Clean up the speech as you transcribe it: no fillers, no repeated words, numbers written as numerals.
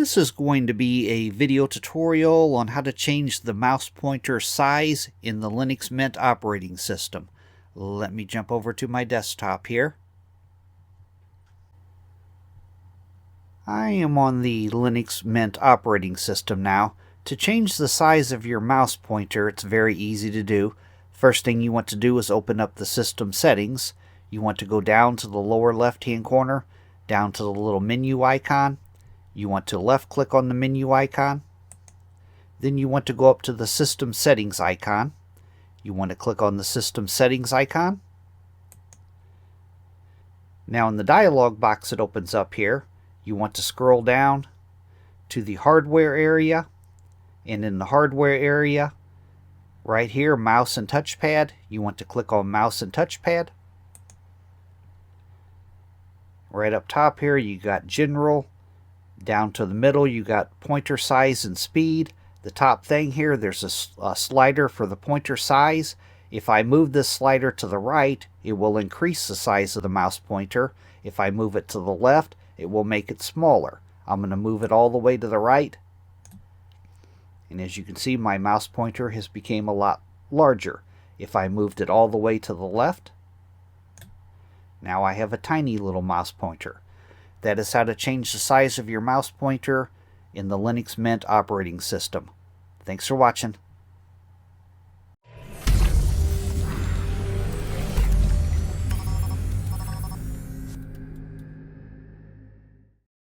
This is going to be a video tutorial on how to change the mouse pointer size in the Linux Mint operating system. Let me jump over to my desktop here. I am on the Linux Mint operating system now. To change the size of your mouse pointer, it's very easy to do. First thing you want to do is open up the system settings. You want to go down to the lower left-hand corner, down to the little menu icon. You want to left click on the menu icon. Then you want to go up to the system settings icon. You want to click on the system settings icon. Now in the dialog box that opens up here, you want to scroll down to the hardware area, and in the hardware area right here, mouse and touchpad, you want to click on mouse and touchpad. Right up top here you got general. Down to the middle you got pointer size and speed. The top thing here, there's a slider for the pointer size. If I move this slider to the right, it will increase the size of the mouse pointer. If I move it to the left, it will make it smaller. I'm going to move it all the way to the right. And as you can see, my mouse pointer has become a lot larger. If I moved it all the way to the left, now I have a tiny little mouse pointer. That is how to change the size of your mouse pointer in the Linux Mint operating system. Thanks for watching.